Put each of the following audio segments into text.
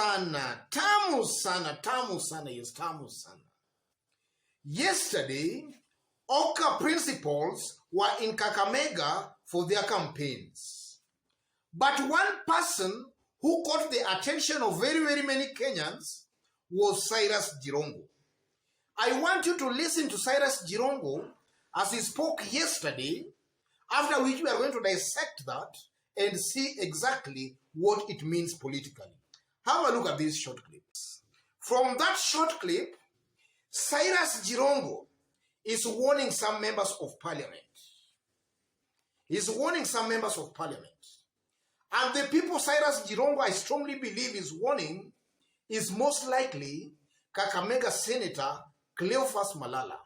sana, tamu sana, tamu sana, yes, tamu sana. Yesterday, Oka principals were in Kakamega for their campaigns. But one person who caught the attention of very, very many Kenyans was Cyrus Jirongo. I want you to listen to Cyrus Jirongo as he spoke yesterday, after which we are going to dissect that and see exactly what it means politically. Have a look at these short clips. From that short clip, Cyrus Jirongo is warning some members of parliament. He's warning some members of parliament. And the people Cyrus Jirongo, I strongly believe, is warning is most likely Kakamega Senator Cleophas Malala.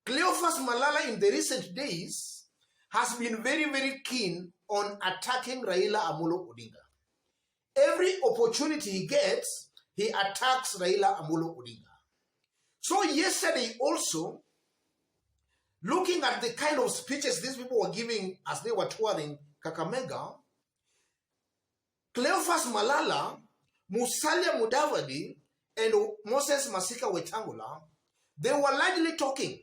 Cleophas Malala in the recent days has been very, very keen on attacking Raila Amolo Odinga. Every opportunity he gets, he attacks Raila Amolo Odinga. So yesterday also, looking at the kind of speeches these people were giving as they were touring Kakamega, Cleophas Malala, Musalia Mudavadi, and Moses Masika Wetangula, they were largely talking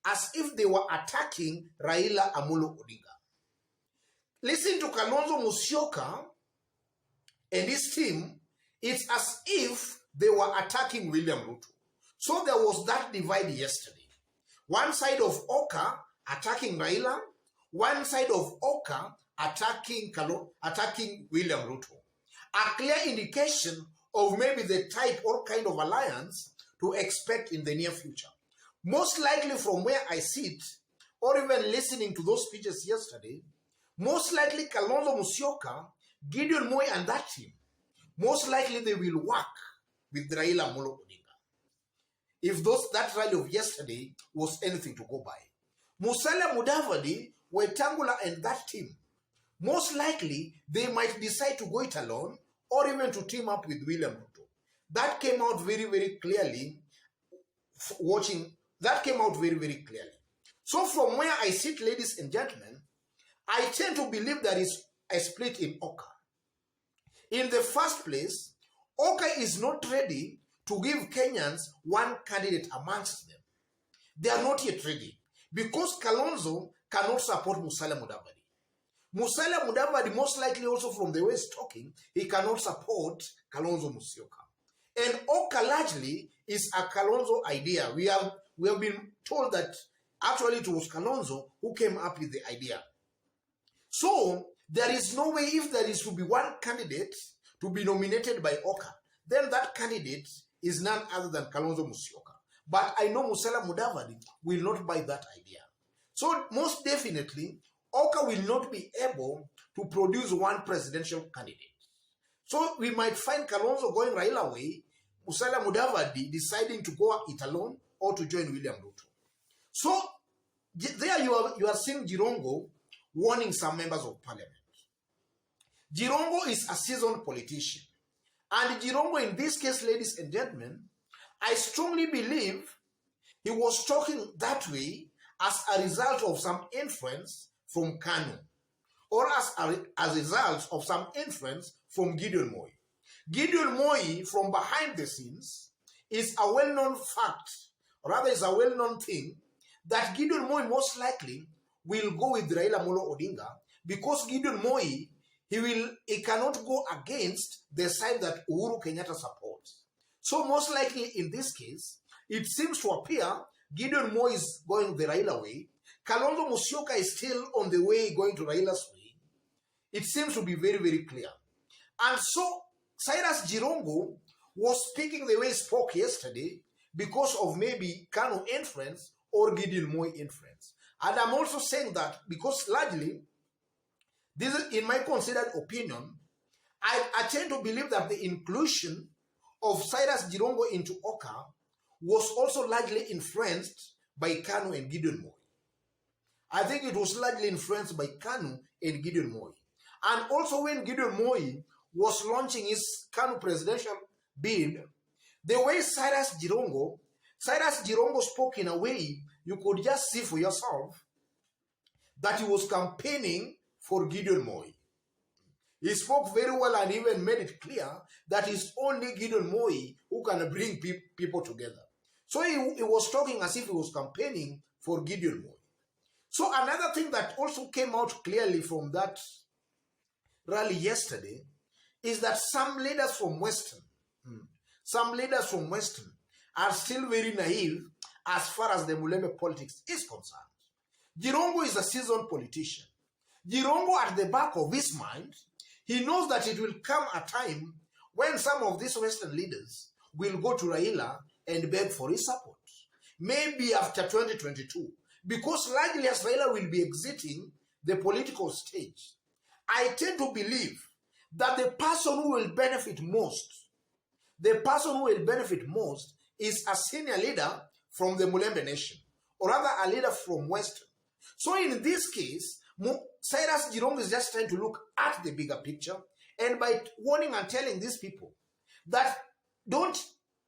as if they were attacking Raila Amolo Odinga. Listen to Kalonzo Musyoka and his team, it's as if they were attacking William Ruto. So there was that divide yesterday. One side of Oka attacking Raila, one side of Oka attacking William Ruto. A clear indication of maybe the type or kind of alliance to expect in the near future. Most likely from where I sit, or even listening to those speeches yesterday, most likely Kalonzo Musyoka, Gideon Moi and that team, most likely they will work with Raila Amolo Odinga. If that rally of yesterday was anything to go by. Musalia Mudavadi, Wetangula and that team, most likely they might decide to go it alone or even to team up with William Ruto. That came out very, very clearly that came out very, very clearly. So from where I sit, ladies and gentlemen, I tend to believe there is a split in Oka. In the first place, Oka is not ready to give Kenyans one candidate amongst them. They are not yet ready because Kalonzo cannot support Musalia Mudavadi. Musalia Mudavadi, most likely also from the way he's talking, he cannot support Kalonzo Musyoka. And Oka largely is a Kalonzo idea. We have been told that actually it was Kalonzo who came up with the idea. So there is no way, if there is to be one candidate to be nominated by Oka, then that candidate is none other than Kalonzo Musyoka. But I know Musalia Mudavadi will not buy that idea. So most definitely, Oka will not be able to produce one presidential candidate. So we might find Kalonzo going Raila way, Musalia Mudavadi deciding to go it alone or to join William Ruto. So there you are seeing Jirongo warning some members of parliament. Jirongo is a seasoned politician. And Jirongo, in this case, ladies and gentlemen, I strongly believe he was talking that way as a result of some influence from Kanu, or as a result of some influence from Gideon Moi. Gideon Moi, from behind the scenes, is a well-known fact, or rather is a well-known thing, that Gideon Moi most likely will go with Raila Amolo Odinga because Gideon Moi, he cannot go against the side that Uhuru Kenyatta supports. So most likely in this case, it seems to appear Gideon Moi is going the Raila way. Kalonzo Musyoka is still on the way going to Raila's way. It seems to be very, very clear. And so Cyrus Jirongo was speaking the way he spoke yesterday because of maybe Kanu influence or Gideon Moi influence. And I'm also saying that because largely, this is in my considered opinion, I tend to believe that the inclusion of Cyrus Jirongo into Oka was also largely influenced by Kanu and Gideon Moi. I think it was largely influenced by Kanu and Gideon Moi. And also when Gideon Moi was launching his Kanu presidential bid, the way Cyrus Jirongo spoke in a way you could just see for yourself that he was campaigning for Gideon Moi. He spoke very well and even made it clear that it's only Gideon Moi who can bring people together. So he was talking as if he was campaigning for Gideon Moi. So another thing that also came out clearly from that rally yesterday is that some leaders from Western are still very naive as far as the Muleme politics is concerned. Jirongo is a seasoned politician. Jirongo, at the back of his mind, he knows that it will come a time when some of these Western leaders will go to Raila and beg for his support. Maybe after 2022. Because largely as Raila will be exiting the political stage, I tend to believe that the person who will benefit most is a senior leader from the Mulembe nation, or rather a leader from Western. So in this case, Cyrus Jirongo is just trying to look at the bigger picture, and by warning and telling these people that don't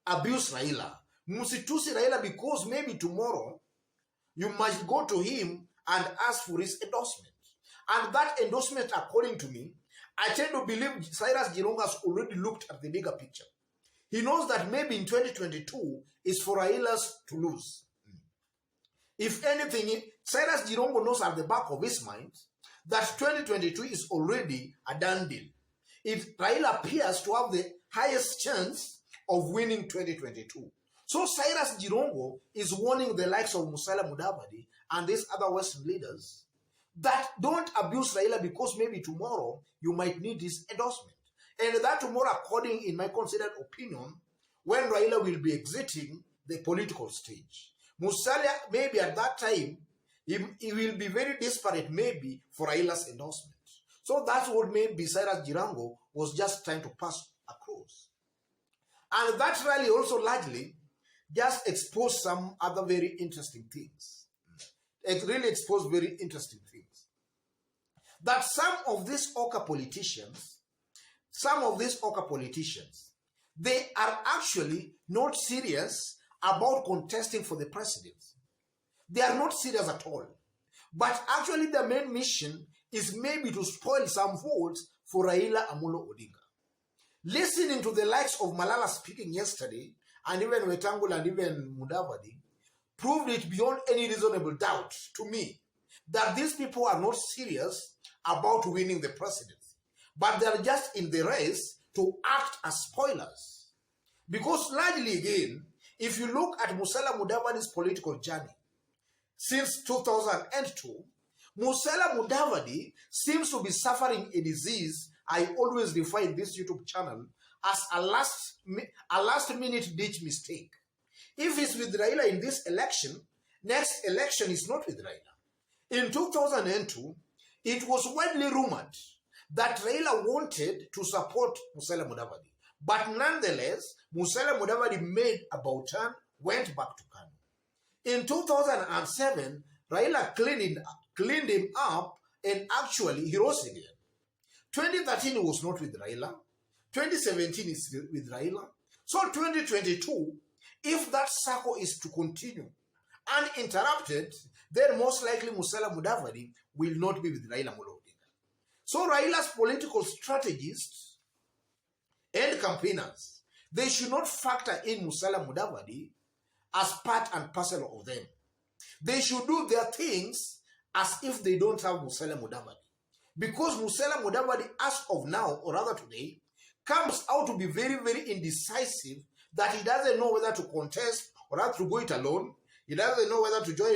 abuse Raila, musitusi Raila, because maybe tomorrow you must go to him and ask for his endorsement. And that endorsement, according to me, I tend to believe Cyrus Jirongo has already looked at the bigger picture. He knows that maybe in 2022 is for Raila's to lose. If anything, Cyrus Jirongo knows at the back of his mind that 2022 is already a done deal. If Raila appears to have the highest chance of winning 2022. So Cyrus Jirongo is warning the likes of Musalia Mudavadi and these other Western leaders that don't abuse Raila because maybe tomorrow you might need his endorsement. And that tomorrow, according in my considered opinion, when Raila will be exiting the political stage. Musalia, maybe at that time, he will be very desperate maybe for Raila's endorsement. So that's what maybe Cyrus Jirongo was just trying to pass across. And that rally also largely just exposed some other very interesting things. It really exposed very interesting things. That some of these Oka politicians, they are actually not serious about contesting for the presidency. They are not serious at all. But actually their main mission is maybe to spoil some votes for Raila Amolo Odinga. Listening to the likes of Malala speaking yesterday, and even Wetangula and even Mudavadi, proved it beyond any reasonable doubt to me that these people are not serious about winning the presidency. But they are just in the race to act as spoilers. Because largely again, if you look at Musalia Mudavadi's political journey, since 2002, Musalia Mudavadi seems to be suffering a disease I always define this YouTube channel as a last-minute ditch mistake. If it's with Raila in this election, next election is not with Raila. In 2002, it was widely rumored that Raila wanted to support Musalia Mudavadi. But nonetheless, Musalia Mudavadi made a turn, went back to Kanu. In 2007, Raila cleaned him up and actually he rose again. 2013 was not with Raila. 2017 is with Raila. So 2022, if that circle is to continue uninterrupted, then most likely Musalia Mudavadi will not be with Raila Odinga. So Raila's political strategists and campaigners, they should not factor in Musalia Mudavadi as part and parcel of them. They should do their things as if they don't have Musalia Mudavadi. Because Musalia Mudavadi, as of now, or rather today, comes out to be very, very indecisive that he doesn't know whether to contest or rather to go it alone. He doesn't know whether to join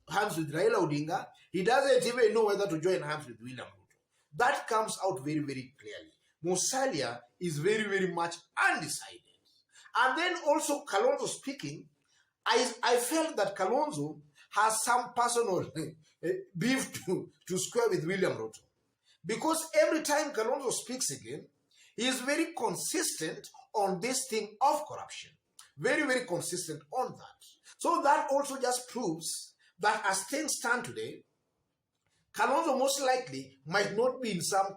hands with Raila Odinga. He doesn't even know whether to join hands with William Ruto. That comes out very, very clearly. Musalia is very, very much undecided. And then also Kalonzo speaking, I felt that Kalonzo has some personal beef to square with William Ruto. Because every time Kalonzo speaks again, he is very consistent on this thing of corruption. Very, very consistent on that. So that also just proves that as things stand today, Kalonzo most likely might not be in some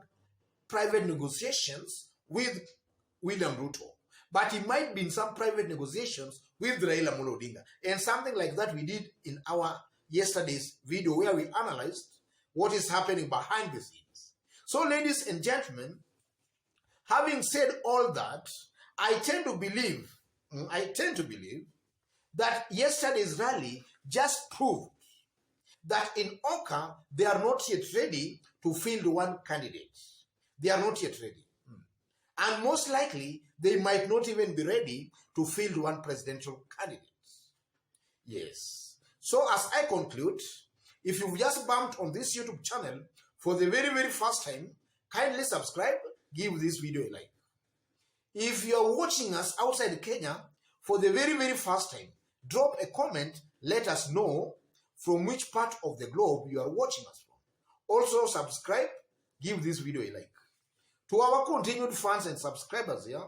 private negotiations with William Ruto, but he might be in some private negotiations with Raila Odinga. And something like that we did in our yesterday's video where we analyzed what is happening behind the scenes. So, ladies and gentlemen, having said all that, I tend to believe that yesterday's rally just proved that in Oka, they are not yet ready to field one candidate. They are not yet ready. And most likely, they might not even be ready to field one presidential candidate. Yes. So as I conclude, if you've just bumped on this YouTube channel for the very, very first time, kindly subscribe, give this video a like. If you're watching us outside Kenya for the very, very first time, drop a comment, let us know from which part of the globe you are watching us from. Also subscribe, give this video a like. To our continued fans and subscribers here,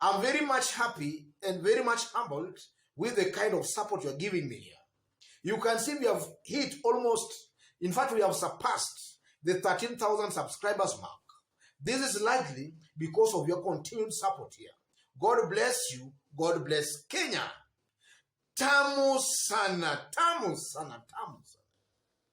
I'm very much happy and very much humbled with the kind of support you're giving me here. You can see we have hit almost, in fact, we have surpassed the 13,000 subscribers mark. This is likely because of your continued support here. God bless you. God bless Kenya. Tamu sana, tamu sana, tamu sana.